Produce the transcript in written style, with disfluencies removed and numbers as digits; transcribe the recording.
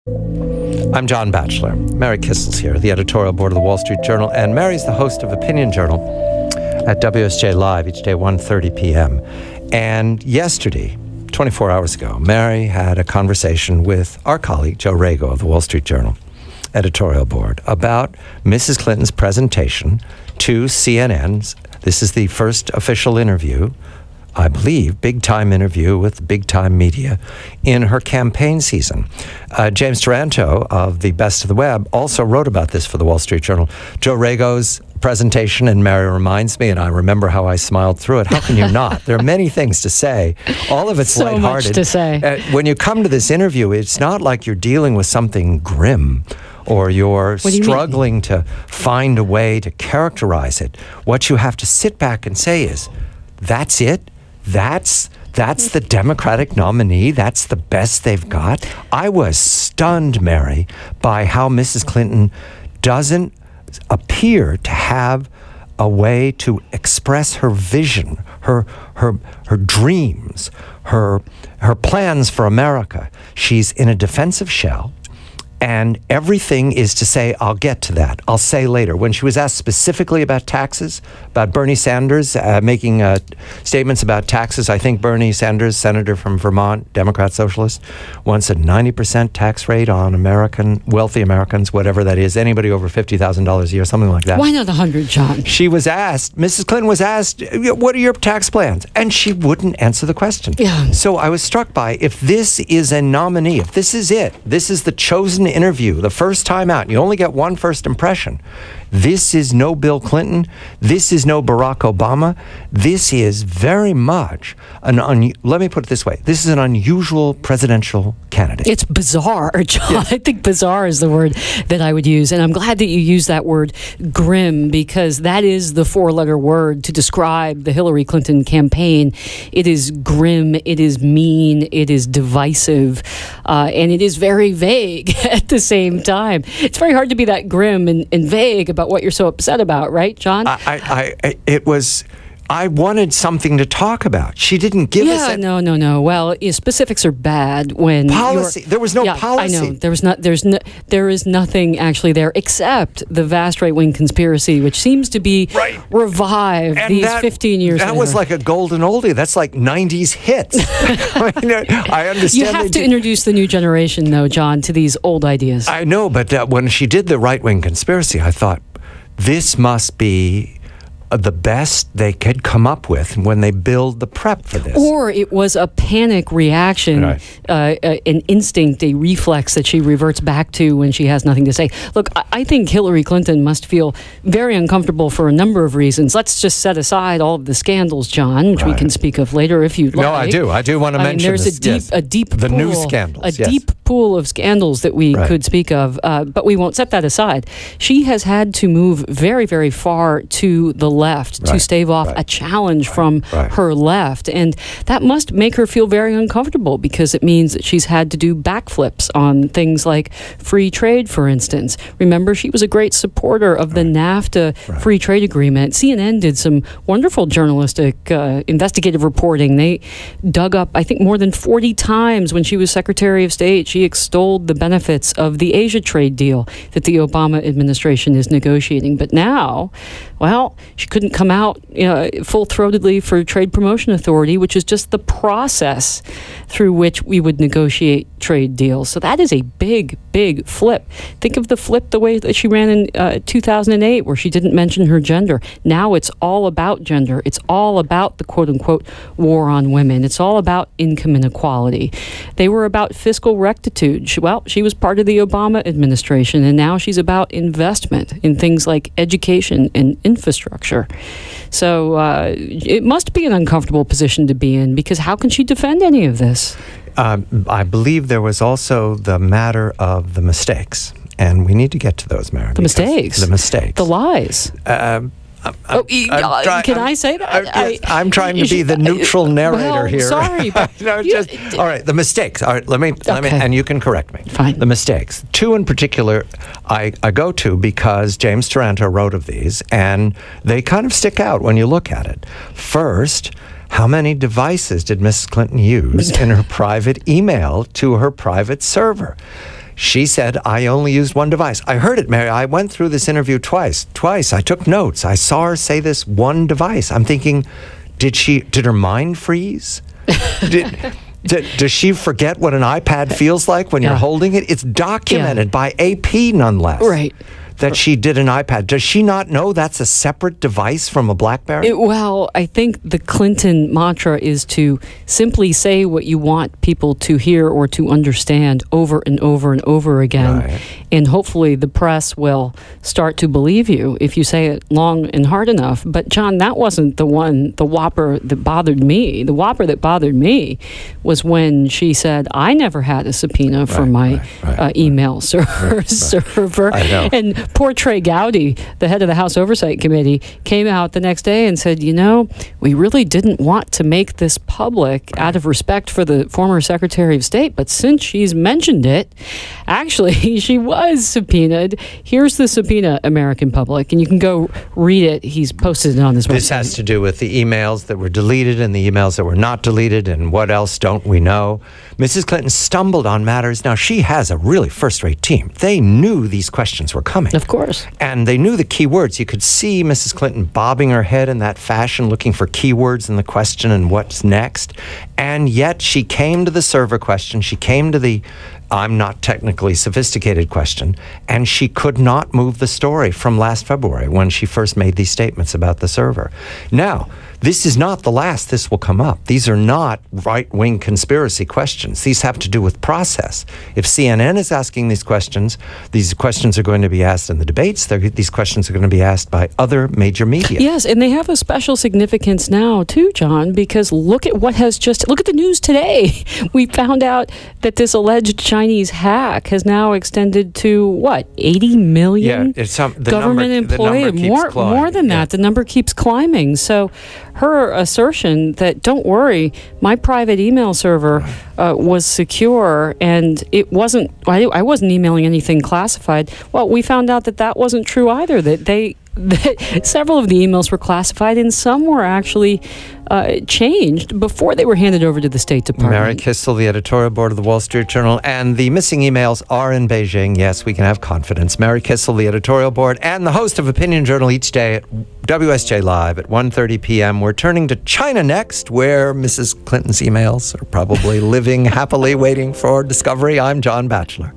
I'm John Batchelor. Mary Kissel's here, the editorial board of the Wall Street Journal, and Mary's the host of Opinion Journal at WSJ Live each day, 1:30 p.m. And yesterday, 24 hours ago, Mary had a conversation with our colleague, Joe Rago of the Wall Street Journal editorial board about Mrs. Clinton's presentation to CNN's. This is the first official interview, I believe, big-time interview with big-time media in her campaign season. James Taranto of the Best of the Web also wrote about this for the Wall Street Journal. Joe Rago's presentation, and Mary reminds me, and I remember how I smiled through it. How can you not? There are many things to say. All of it's so lighthearted. Much to say. When you come to this interview, it's not like you're dealing with something grim or you're struggling to find a way to characterize it. What you have to sit back and say is, that's it? That's the Democratic nominee. That's the best they've got. I was stunned, Mary, by how Mrs. Clinton doesn't appear to have a way to express her vision, her dreams, her plans for America. She's in a defensive shell. And everything is to say, I'll get to that. I'll say later. When she was asked specifically about taxes, about Bernie Sanders making statements about taxes, I think Bernie Sanders, senator from Vermont, Democrat socialist, wants a 90% tax rate on wealthy Americans, whatever that is, anybody over $50,000 a year, something like that. Why not 100, John? She was asked, Mrs. Clinton was asked, what are your tax plans? And she wouldn't answer the question. Yeah. So I was struck by, if this is a nominee, if this is it, this is the chosen interview, the first time out, and you only get one first impression. This is no Bill Clinton. This is no Barack Obama. This is very much let me put it this way. This is an unusual presidential candidate. It's bizarre, John. Yes. I think bizarre is the word that I would use. And I'm glad that you use that word grim, because that is the four-letter word to describe the Hillary Clinton campaign. It is grim. It is mean. It is divisive. And it is very vague at the same time. It's very hard to be that grim and vague about what you're so upset about, right, John? I wanted something to talk about. She didn't give us any. No. Well, specifics are bad when policy. There was no policy. I know. There is nothing actually there except the vast right-wing conspiracy, which seems to be revived and 15 years later. That was like a golden oldie. That's like 90s hits. I understand. You have to introduce the new generation, though, John, to these old ideas. I know, but when she did the right-wing conspiracy, I thought, this must be the best they could come up with when they build the prep for this. Or it was a panic reaction, an instinct, a reflex that she reverts back to when she has nothing to say. Look, I think Hillary Clinton must feel very uncomfortable for a number of reasons. Let's just set aside all of the scandals, John, which we can speak of later if you'd like. No, I do. I do want to mention there's a deep the pool, new scandals. Deep pool of scandals that we could speak of, but we won't set that aside. She has had to move very, very far to the left to stave off a challenge from her left. And that must make her feel very uncomfortable, because it means that she's had to do backflips on things like free trade, for instance. Remember, she was a great supporter of the NAFTA free trade agreement. CNN did some wonderful journalistic investigative reporting. They dug up, I think, more than 40 times when she was Secretary of State. She extolled the benefits of the Asia trade deal that the Obama administration is negotiating. But now, well, she couldn't come out full-throatedly for Trade Promotion Authority, which is just the process through which we would negotiate trade deals. So that is a big, big flip. Think of the flip the way that she ran in 2008, where she didn't mention her gender. Now it's all about gender. It's all about the quote-unquote war on women. It's all about income inequality. They were about fiscal rectitude. She was part of the Obama administration, and now she's about investment in things like education and infrastructure. So it must be an uncomfortable position to be in, because how can she defend any of this? I believe there was also the matter of the mistakes, and we need to get to those, Mary. The mistakes? The mistakes. The lies. Can I say that? I'm trying to be the neutral narrator here. Sorry, but all right. The mistakes. All right, let me, and you can correct me. Fine. The mistakes. Two in particular, I go to because James Taranto wrote of these, and they kind of stick out when you look at it. First, how many devices did Mrs. Clinton use in her private email to her private server? She said, I only used one device. I heard it, Mary. I went through this interview twice. I took notes. I saw her say this one device. I'm thinking, did her mind freeze? Does she forget what an iPad feels like when you're holding it? It's documented by AP, nonetheless. Right. That she did an iPad. Does she not know that's a separate device from a BlackBerry? Well, I think the Clinton mantra is to simply say what you want people to hear or to understand over and over and over again. Right. And hopefully the press will start to believe you if you say it long and hard enough. But, John, that wasn't the whopper that bothered me. The whopper that bothered me was when she said, I never had a subpoena for my email server. I know. And poor Trey Gowdy, the head of the House Oversight Committee, came out the next day and said, we really didn't want to make this public out of respect for the former Secretary of State, but since she's mentioned it, actually, she was subpoenaed. Here's the subpoena, American public, and you can go read it. He's posted it on his website. This has to do with the emails that were deleted and the emails that were not deleted, and what else don't we know? Mrs. Clinton stumbled on matters. Now, she has a really first-rate team. They knew these questions were coming. Of course. And they knew the key words. You could see Mrs. Clinton bobbing her head in that fashion, looking for keywords in the question and what's next. And yet she came to the server question. She came to the I'm not technically sophisticated question. And she could not move the story from last February when she first made these statements about the server. Now, this is not the last this will come up. These are not right-wing conspiracy questions. These have to do with process. If CNN is asking these questions are going to be asked in the debates. These questions are going to be asked by other major media. Yes, and they have a special significance now, too, John, because look at the news today. We found out that this alleged Chinese hack has now extended to, 80 million government employees? More than that. The number keeps climbing. So her assertion that, don't worry, my private email server was secure and I wasn't emailing anything classified. Well, we found out that wasn't true either, that several of the emails were classified and some were actually changed before they were handed over to the State Department. Mary Kissel, the editorial board of the Wall Street Journal, and the missing emails are in Beijing. Yes, we can have confidence. Mary Kissel, the editorial board, and the host of Opinion Journal each day at WSJ Live at 1:30 p.m. We're turning to China next, where Mrs. Clinton's emails are probably living happily waiting for discovery. I'm John Batchelor.